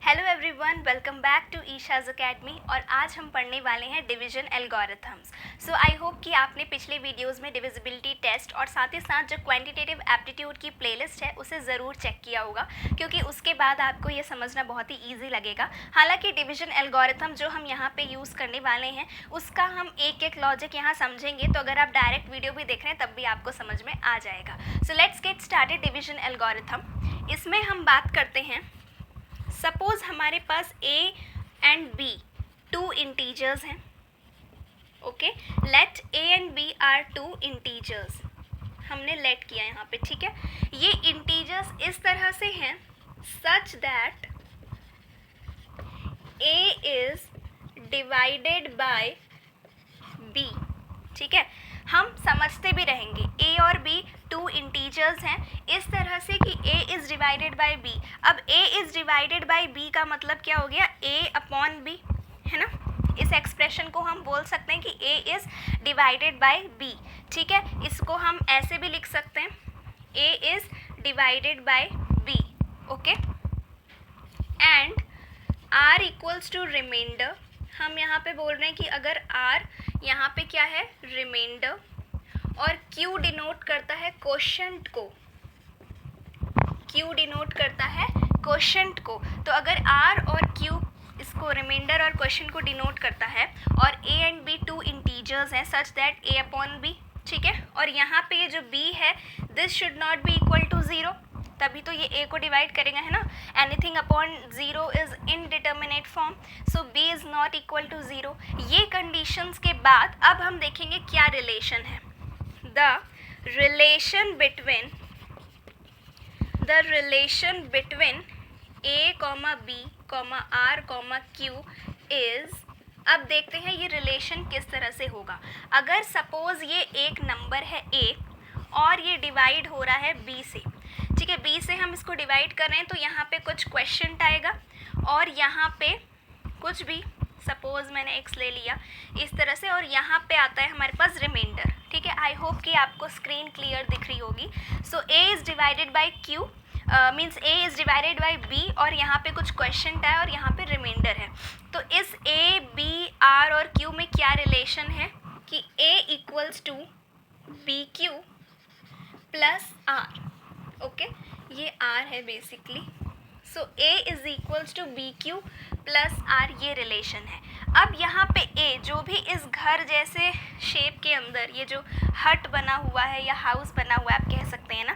Hello everyone, welcome back to Isha's academy. और आज हम पढ़ने वाले हैं division algorithms. So I hope कि आपने पिछले वीडियोस में डिविजिबिलिटी टेस्ट और साथ ही साथ जो क्वांटिटेटिव एप्टीट्यूड की प्लेलिस्ट है उसे ज़रूर चेक किया होगा, क्योंकि उसके बाद आपको ये समझना बहुत ही ईजी लगेगा। हालांकि डिवीजन एल्गोरिथम जो हम यहाँ पे यूज़ करने वाले हैं उसका हम एक एक लॉजिक यहाँ समझेंगे, तो अगर आप डायरेक्ट वीडियो भी देख रहे हैं तब भी आपको समझ में आ जाएगा। So let's get started division algorithm. इसमें हम बात करते हैं, सपोज हमारे पास a and b two integers हैं। Okay, let a and b are two integers. हमने लेट किया यहाँ पे, ठीक है। ये इंटीजर्स इस तरह से हैं such that a is divided by b, ठीक है। हम समझते भी रहेंगे a और b टू इंटीजर्स हैं इस तरह से कि a is divided by b। अब a is divided by b का मतलब क्या हो गया, a अपॉन b, है ना। इस एक्सप्रेशन को हम बोल सकते हैं कि a is divided by b, ठीक है। इसको हम ऐसे भी लिख सकते हैं, a is divided by b, okay. And r equals to remainder. हम यहाँ पे बोल रहे हैं कि अगर r यहाँ पे क्या है, रिमाइंडर, और q डिनोट करता है क्वोशंट को, q डिनोट करता है क्वोशंट को। तो अगर r और q इसको रिमाइंडर और क्वोशंट को डिनोट करता है और a and b two integers हैं such that a upon b, ठीक है। और यहाँ पे ये जो b है this should not be equal to 0, तभी तो ये a को डिवाइड करेगा, है ना। Anything upon 0 is indeterminate form, so b is not equal to 0। ये कंडीशंस के बाद अब हम देखेंगे क्या रिलेशन है। The relation between a, b, r, q is, अब देखते हैं ये रिलेशन किस तरह से होगा। अगर सपोज ये एक नंबर है a और ये डिवाइड हो रहा है b से, ठीक है। b से हम इसको डिवाइड कर रहे हैं तो यहाँ पे कुछ क्वेश्चन आएगा और यहाँ पे कुछ भी, सपोज मैंने x ले लिया इस तरह से, और यहाँ पे आता है हमारे पास रिमाइंडर, ठीक है। आई होप कि आपको स्क्रीन क्लियर दिख रही होगी। सो a is divided bye q means a is divided by b, और यहाँ पे कुछ क्वेश्चन है और यहाँ पे रिमाइंडर है। तो इस a, b, r और q में क्या रिलेशन है कि a equals to B Q plus r, okay. ये r है basically. So a is equals to B Q plus r, ये रिलेशन है। अब यहाँ पे a जो भी इस घर जैसे शेप के अंदर ये जो हट बना हुआ है या हाउस बना हुआ है आप कह सकते हैं ना,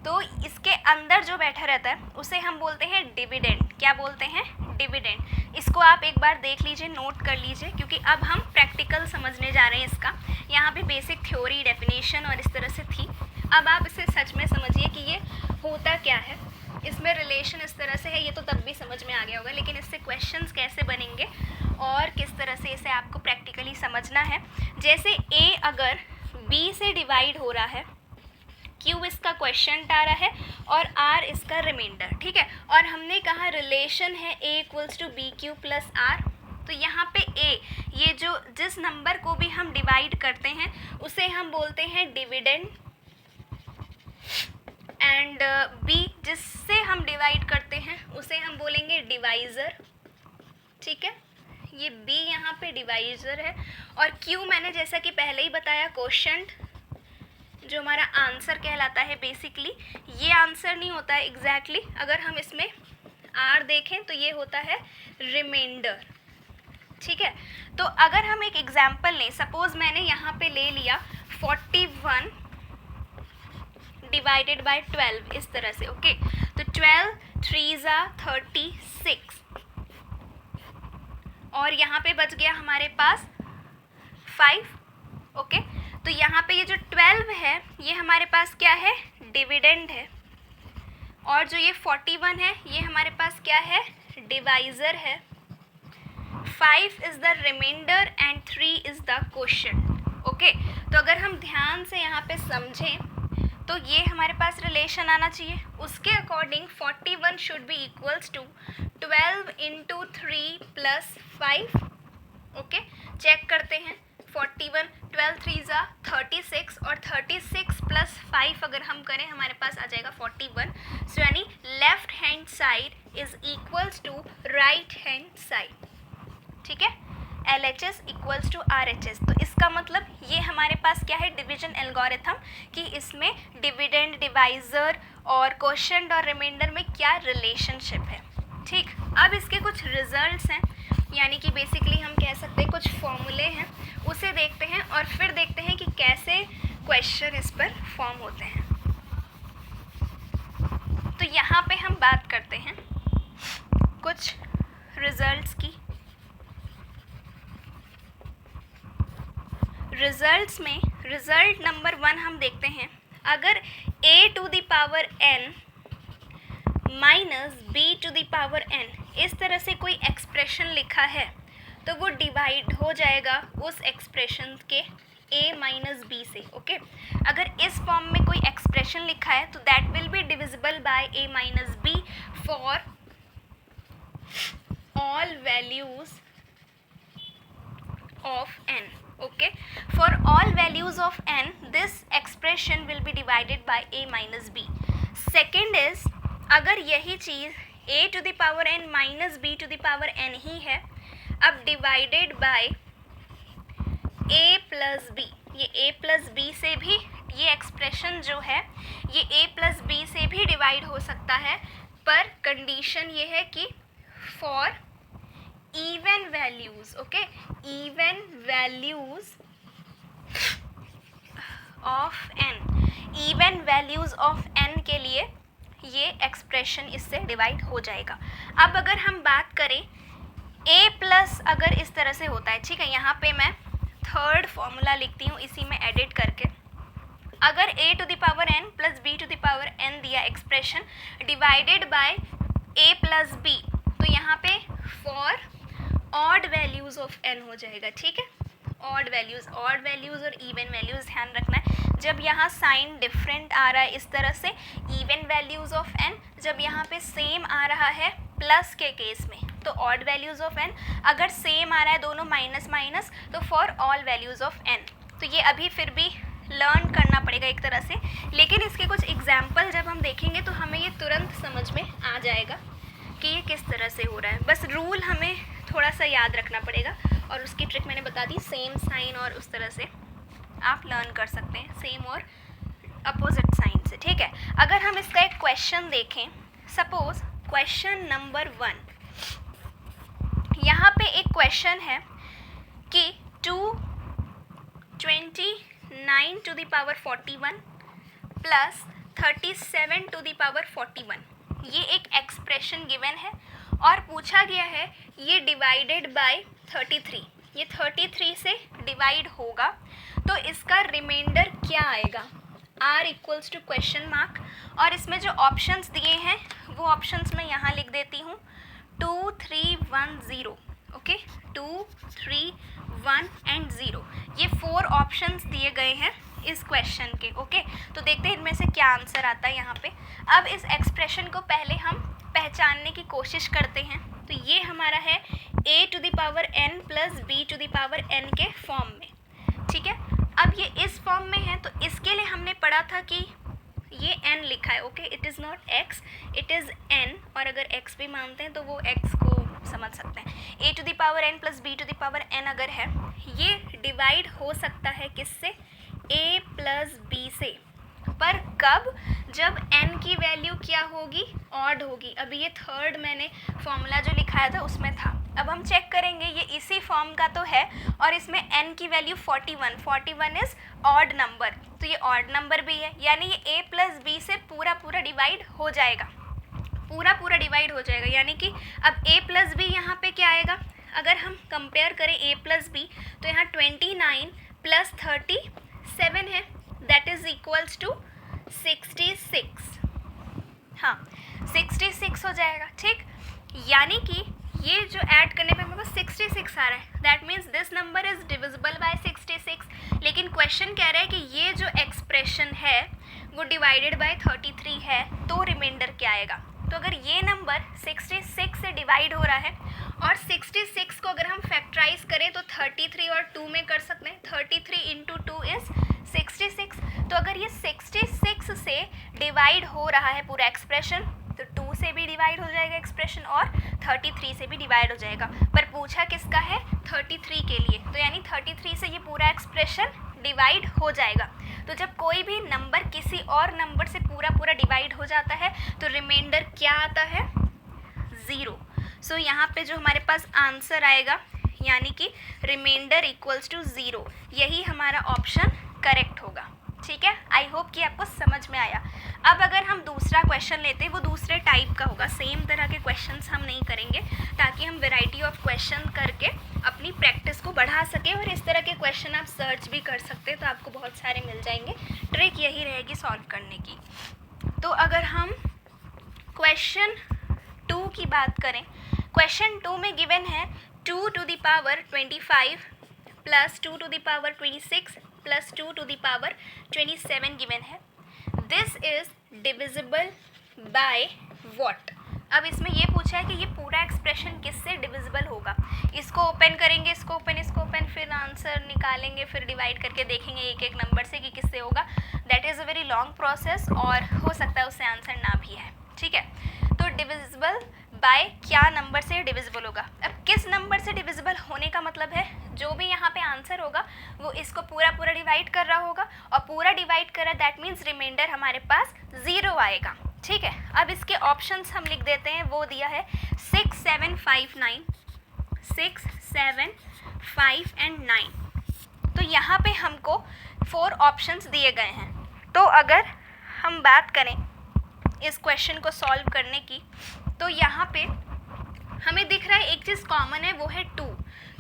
तो इसके अंदर जो बैठा रहता है उसे हम बोलते हैं डिविडेंड। क्या बोलते हैं, डिविडेंड। इसको आप एक बार देख लीजिए, नोट कर लीजिए, क्योंकि अब हम प्रैक्टिकल समझने जा रहे हैं इसका। यहाँ पे बेसिक थ्योरी, डेफिनेशन और इस तरह से थी। अब आप इसे सच में समझिए कि ये होता क्या है। इसमें रिलेशन इस तरह से है, ये तो तब भी समझ में आ गया होगा, लेकिन इससे क्वेश्चंस कैसे बनेंगे और किस तरह से इसे आपको प्रैक्टिकली समझना है। जैसे a अगर b से डिवाइड हो रहा है, q इसका क्वेश्चन आ रहा है और r इसका रिमाइंडर, ठीक है। और हमने कहा रिलेशन है a equals to B Q plus r। तो यहाँ पे a, ये जो जिस नंबर को भी हम डिवाइड करते हैं उसे हम बोलते हैं डिविडेंड, एंड b जिससे हम डिवाइड करते हैं उसे हम बोलेंगे डिवाइज़र, ठीक है। ये b यहाँ पे डिवाइज़र है, और q मैंने जैसा कि पहले ही बताया क्वोशंट, जो हमारा आंसर कहलाता है। बेसिकली ये आंसर नहीं होता है एग्जैक्टली, अगर हम इसमें r देखें तो ये होता है रिमाइंडर, ठीक है। तो अगर हम एक एग्जाम्पल लें, सपोज मैंने यहाँ पे ले लिया 41 डिवाइडेड बाय 12 इस तरह से, ओके। तो 12 3 36, और यहाँ पे बच गया हमारे पास 5, ओके। तो यहाँ पे ये जो 12 है ये हमारे पास क्या है, डिविडेंड है, और जो ये 41 है ये हमारे पास क्या है, डिवाइज़र है। 5 is the remainder and 3 is the quotient, okay. तो अगर हम ध्यान से यहाँ पे समझें तो ये हमारे पास रिलेशन आना चाहिए। उसके according 41 should be equals to 12 into 3 plus 5, okay. Check करते हैं, 41 12 3 36, और 36 प्लस 5 अगर हम करें हमारे पास आ जाएगा 41। सो यानी left hand side is equals to right hand side, ठीक है, LHS इक्वल्स टू RHS। तो इसका मतलब ये हमारे पास क्या है, डिवीजन एल्गोरिथम, कि इसमें डिविडेंड, डिवाइजर और क्वोशंट और रिमाइंडर में क्या रिलेशनशिप है। ठीक, अब इसके कुछ रिजल्ट्स हैं, यानी कि बेसिकली हम कह सकते हैं कुछ फॉर्मूले हैं, उसे देखते हैं और फिर देखते हैं कि कैसे क्वेश्चन इस पर फॉर्म होते हैं। तो यहाँ पे हम बात करते हैं कुछ रिजल्ट्स की। रिजल्ट्स में रिजल्ट नंबर 1 हम देखते हैं, अगर a to the power n minus b to the power n इस तरह से कोई एक्सप्रेशन लिखा है तो वो डिवाइड हो जाएगा उस एक्सप्रेशन के a माइनस b से। ओके, अगर इस फॉर्म में कोई एक्सप्रेशन लिखा है तो that will be divisible by a minus b for all values of n। Okay, for all values of n this expression will be divided by a minus b। second is, अगर यही चीज़ a to the power n minus b to the power n ही है, अब divided by a plus b, ये a plus b से भी ये expression जो है ये a plus b से भी डिवाइड हो सकता है, पर कंडीशन ये है कि for even values, okay, even values of n, even values of n के लिए ये एक्सप्रेशन इससे डिवाइड हो जाएगा। अब अगर हम बात करें a प्लस, अगर इस तरह से होता है, ठीक है, यहाँ पे मैं थर्ड फॉर्मूला लिखती हूँ इसी में एडिट करके, अगर a to the power n plus b to the power n दिया expression divided by a plus b, तो यहाँ पे for odd values of n हो जाएगा। ठीक है, ऑड वैल्यूज़ और इवन वैल्यूज़ ध्यान रखना है। जब यहाँ साइन डिफरेंट आ रहा है इस तरह से इवन वैल्यूज़ ऑफ n, जब यहाँ पे सेम आ रहा है प्लस के केस में तो ऑड वैल्यूज़ ऑफ n, अगर सेम आ रहा है दोनों माइनस माइनस तो for all values of n। तो ये अभी फिर भी लर्न करना पड़ेगा एक तरह से, लेकिन इसके कुछ एग्जाम्पल जब हम देखेंगे तो हमें ये तुरंत समझ में आ जाएगा कि ये किस तरह से हो रहा है। बस रूल हमें थोड़ा सा याद रखना पड़ेगा और उसकी ट्रिक मैंने बता दी, सेम साइन और उस तरह से आप लर्न कर सकते हैं, सेम और अपोजिट साइन से। ठीक है, अगर हम इसका एक क्वेश्चन देखें, सपोज क्वेश्चन नंबर 1, यहाँ पे एक क्वेश्चन है कि 229 to the power 41 plus 37 to the power 41, ये एक एक्सप्रेशन गिवन है और पूछा गया है ये डिवाइडेड बाय 33, ये 33 से डिवाइड होगा तो इसका रिमाइंडर क्या आएगा, r equals to question mark, और इसमें जो ऑप्शंस दिए हैं वो ऑप्शंस मैं यहाँ लिख देती हूँ 2 3 1 0। ओके, 2 3 1 एंड 0, ये 4 ऑप्शंस दिए गए हैं इस क्वेश्चन के। ओके, तो देखते हैं इनमें से क्या आंसर आता है यहाँ पे। अब इस एक्सप्रेशन को पहले हम पहचानने की कोशिश करते हैं, तो ये हमारा है a to the power n plus b to the power n के फॉर्म में। ठीक है, अब ये इस फॉर्म में है तो इसके लिए हमने पढ़ा था कि ये n लिखा है। Okay, it is not x, it is n, और अगर x भी मानते हैं तो वो x को समझ सकते हैं। a to the power n plus b to the power n अगर है, ये डिवाइड हो सकता है किससे, a प्लस b से, पर कब, जब n की वैल्यू क्या होगी, ऑड होगी। अभी ये थर्ड मैंने फॉर्मूला जो लिखाया था उसमें था। अब हम चेक करेंगे ये इसी फॉर्म का तो है और इसमें n की वैल्यू 41 इज़ ऑड नंबर, तो ये ऑड नंबर भी है, यानी ये a प्लस b से पूरा डिवाइड हो जाएगा, पूरा डिवाइड हो जाएगा। यानी कि अब a प्लस b यहाँ पे क्या आएगा, अगर हम कंपेयर करें a प्लस b तो यहाँ 29 प्लस 37 है, दैट इज़ इक्वल्स टू 66। हाँ, 66 हो जाएगा। ठीक, यानी कि ये जो ऐड करने पे मेरे को 66 आ रहा है, that means this number is divisible by 66। लेकिन क्वेश्चन कह रहा है कि ये जो एक्सप्रेशन है वो डिवाइडेड बाय 33 है, तो रिमाइंडर क्या आएगा। तो अगर ये नंबर 66 से डिवाइड हो रहा है और 66 को अगर हम फैक्टराइज करें तो 33 और 2 में कर सकते हैं, 33 इंटू 2 इज़ 66। तो अगर ये 66 से डिवाइड हो रहा है पूरा एक्सप्रेशन तो 2 से भी डिवाइड हो जाएगा एक्सप्रेशन और 33 से भी डिवाइड हो जाएगा, पर पूछा किसका है 33 के लिए, तो यानी 33 से ये पूरा एक्सप्रेशन डिवाइड हो जाएगा। तो जब कोई भी नंबर किसी और नंबर से पूरा डिवाइड हो जाता है तो रिमाइंडर क्या आता है 0। सो यहाँ पे जो हमारे पास आंसर आएगा यानी कि रिमाइंडर इक्वल्स टू 0, यही हमारा ऑप्शन करेक्ट होगा। ठीक है, आई होप कि आपको समझ में आया। अब अगर हम दूसरा क्वेश्चन लेते हैं वो दूसरे टाइप का होगा, सेम तरह के क्वेश्चंस हम नहीं करेंगे ताकि हम वैरायटी ऑफ क्वेश्चन करके अपनी प्रैक्टिस को बढ़ा सकें, और इस तरह के क्वेश्चन आप सर्च भी कर सकते हैं तो आपको बहुत सारे मिल जाएंगे। ट्रिक यही रहेगी सॉल्व करने की। तो अगर हम क्वेश्चन 2 की बात करें, क्वेश्चन 2 में गिवन है 2 to the power 25 plus 2 to the power 26 plus 2 to the power 27 given है। This is divisible by what. अब इसमें ये पूछा है कि ये पूरा एक्सप्रेशन किससे डिविजिबल होगा। इसको ओपन करेंगे, इसको ओपन, फिर आंसर निकालेंगे, फिर डिवाइड करके देखेंगे एक एक नंबर से कि किससे होगा। That is a very long process और हो सकता है उससे आंसर ना भी है। ठीक है, तो डिविजिबल बाय क्या नंबर से डिविजिबल होगा। अब किस नंबर से डिविजिबल होने का मतलब है जो भी यहाँ पे आंसर होगा वो इसको पूरा डिवाइड कर रहा होगा, और पूरा डिवाइड कर रहा, दैट मीन्स रिमाइंडर हमारे पास 0 आएगा। ठीक है, अब इसके ऑप्शंस हम लिख देते हैं। वो दिया है 6, 7, 5, 9, 6, 7, 5 एंड 9। तो यहाँ पे हमको 4 ऑप्शंस दिए गए हैं। तो अगर हम बात करें इस क्वेश्चन को सॉल्व करने की, तो यहाँ पे हमें दिख रहा है एक चीज़ कॉमन है, वो है 2।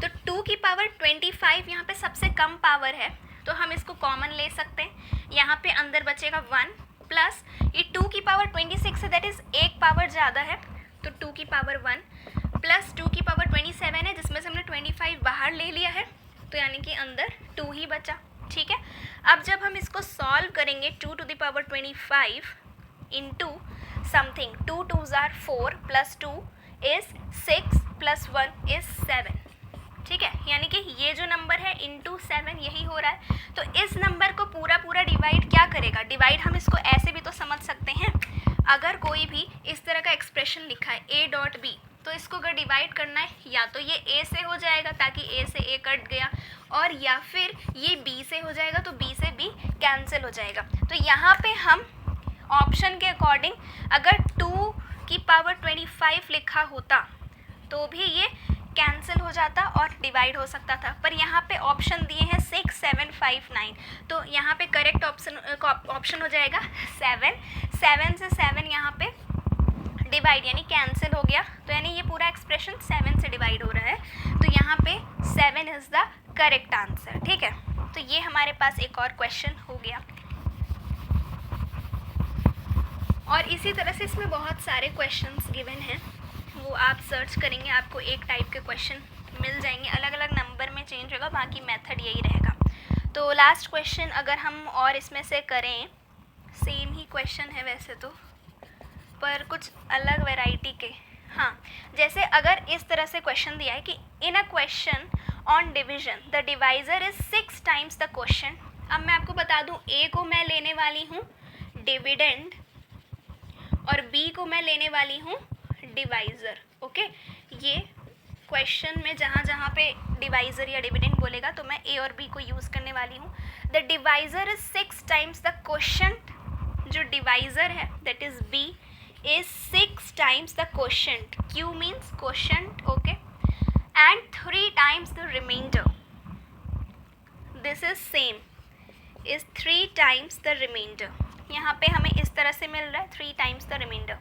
तो 2 की पावर 25 यहाँ पे सबसे कम पावर है, तो हम इसको कॉमन ले सकते हैं। यहाँ पे अंदर बचेगा 1 प्लस ये 2 की पावर 26 है, दैट इज़ एक पावर ज़्यादा है, तो 2 की पावर 1 प्लस 2 की पावर 27 है, जिसमें से हमने 25 बाहर ले लिया है, तो यानी कि अंदर 2 ही बचा। ठीक है, अब जब हम इसको सॉल्व करेंगे 2 to the power 25 into something, 2 2s are 4 plus 2 is 6 plus 1 is 7। ठीक है, यानी कि ये जो नंबर है इंटू 7 यही हो रहा है। तो इस नंबर को पूरा डिवाइड क्या करेगा, डिवाइड हम इसको ऐसे भी तो समझ सकते हैं। अगर कोई भी इस तरह का एक्सप्रेशन लिखा है a डॉट b, तो इसको अगर डिवाइड करना है या तो ये a से हो जाएगा ताकि a से a कट गया, और या फिर ये b से हो जाएगा तो b से b कैंसिल हो जाएगा। तो यहाँ पे हम ऑप्शन के अकॉर्डिंग अगर 2 की पावर 25 लिखा होता तो भी ये कैंसिल हो जाता और डिवाइड हो सकता था, पर यहाँ पे ऑप्शन दिए हैं 6, 7, 5, 9, तो यहाँ पे करेक्ट ऑप्शन हो जाएगा 7। 7 से 7 यहाँ पे डिवाइड यानी कैंसिल हो गया, तो यानी ये पूरा एक्सप्रेशन 7 से डिवाइड हो रहा है, तो यहाँ पे 7 इज़ द करेक्ट आंसर। ठीक है, तो ये हमारे पास एक और क्वेश्चन हो गया। और इसी तरह से इसमें बहुत सारे क्वेश्चंस गिवन हैं, वो आप सर्च करेंगे आपको एक टाइप के क्वेश्चन मिल जाएंगे, अलग अलग नंबर में चेंज होगा, बाकी मेथड यही रहेगा। तो लास्ट क्वेश्चन अगर हम और इसमें से करें, सेम ही क्वेश्चन है वैसे तो, पर कुछ अलग वैरायटी के। हाँ, जैसे अगर इस तरह से क्वेश्चन दिया है कि in a question on division the divisor is 6 times the question. अब मैं आपको बता दूँ, ए को मैं लेने वाली हूँ डिविडेंड और b को मैं लेने वाली हूँ डिवाइज़र। ओके, ये क्वेश्चन में जहाँ पे डिवाइज़र या डिविडेंड बोलेगा तो मैं a और b को यूज़ करने वाली हूँ। The divisor is 6 times the question, जो डिवाइज़र है that is b is 6 times the question, q means question, okay, and 3 times the remainder, this is same is 3 times the remainder. यहाँ पे हमें इस तरह से मिल रहा है 3 times the remainder.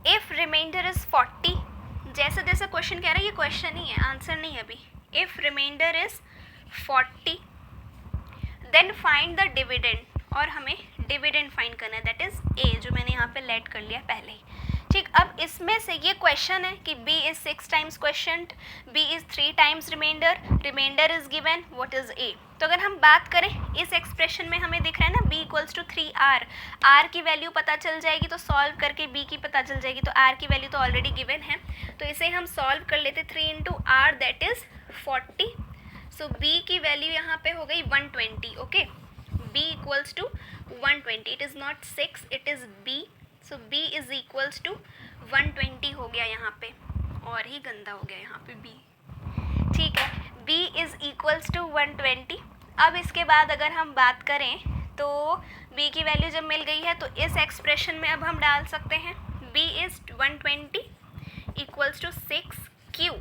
If remainder is 40, जैसे जैसे क्वेश्चन कह रहा है, ये क्वेश्चन ही है, आंसर नहीं है अभी। If remainder is 40 then find the dividend, और हमें डिविडेंड फाइंड करना है, दैट इज़ ए, जो मैंने यहाँ पे लेट कर लिया पहले ही। ठीक, अब इसमें से ये क्वेश्चन है कि b is 6 times question, b is 3 times remainder, remainder is given, what is a। तो अगर हम बात करें इस एक्सप्रेशन में हमें दिख रहा है ना b equals to 3r, r की वैल्यू पता चल जाएगी तो सॉल्व करके b की पता चल जाएगी, तो r की वैल्यू तो ऑलरेडी गिवन है, तो इसे हम सॉल्व कर लेते 3 into r that is 40। So b की वैल्यू यहाँ पे हो गई 120। Okay, b equals to 120, it is not 6, it is b, so b is equals to 120 हो गया यहाँ पे, और ही गंदा हो गया यहाँ पे b, ठीक है। b is equals to 120। अब इसके बाद अगर हम बात करें तो b की वैल्यू जब मिल गई है तो इस एक्सप्रेशन में अब हम डाल सकते हैं b is 120 equals to 6q,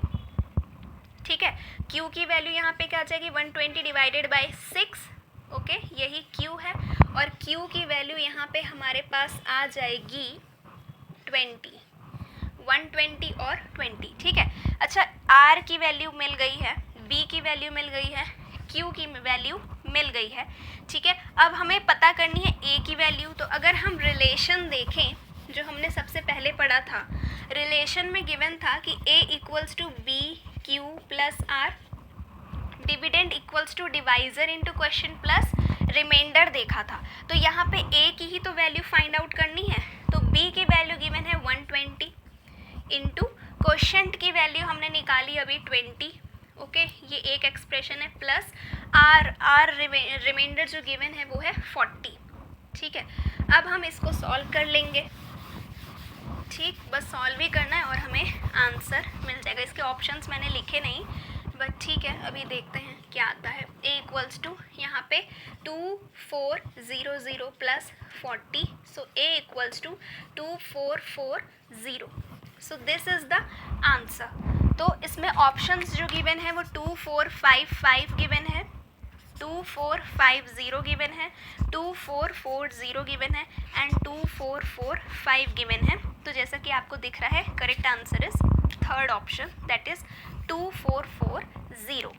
ठीक है। q की वैल्यू यहाँ पे क्या आ जाएगी 120 डिवाइडेड बाय 6, ओके, यही q है, और q की वैल्यू यहाँ पे हमारे पास आ जाएगी 20, 120 और 20, ठीक है। अच्छा, r की वैल्यू मिल गई है, b की वैल्यू मिल गई है, q की वैल्यू मिल गई है, ठीक है। अब हमें पता करनी है a की वैल्यू। तो अगर हम रिलेशन देखें जो हमने सबसे पहले पढ़ा था, रिलेशन में गिवन था कि a equals to B Q plus R, dividend equals to divisor into question plus remainder देखा था। तो यहाँ पे a की ही तो वैल्यू फाइंड आउट करनी है, तो b की वैल्यू गिवन है 120 इंटू क्वेश्चन की वैल्यू हमने निकाली अभी 20, ओके, ये एक एक्सप्रेशन है, प्लस आर रिमाइंडर जो गिवन है वो है 40, ठीक है। अब हम इसको सॉल्व कर लेंगे, ठीक, बस सॉल्व ही करना है और हमें आंसर मिल जाएगा। इसके ऑप्शंस मैंने लिखे नहीं, बट ठीक है, अभी देखते हैं क्या आता है। a इक्वल्स टू यहाँ पे 2400 plus 40, so a equals to 2440, so this is the answer. तो इसमें ऑप्शंस जो गिवन है वो 2455 गिवन है, 2450 गिवन है, 2440 गिवन है एंड 2445 गिवन है। तो जैसा कि आपको दिख रहा है, correct answer is third option, that is 2440.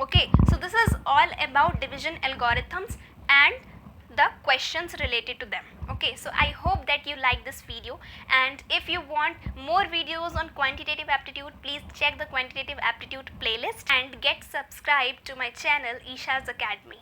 Okay, so this is all about division algorithms and the questions related to them. Okay, so I hope that you like this video, and if you want more videos on quantitative aptitude, please check the quantitative aptitude playlist and get subscribed to my channel Isha's Academy.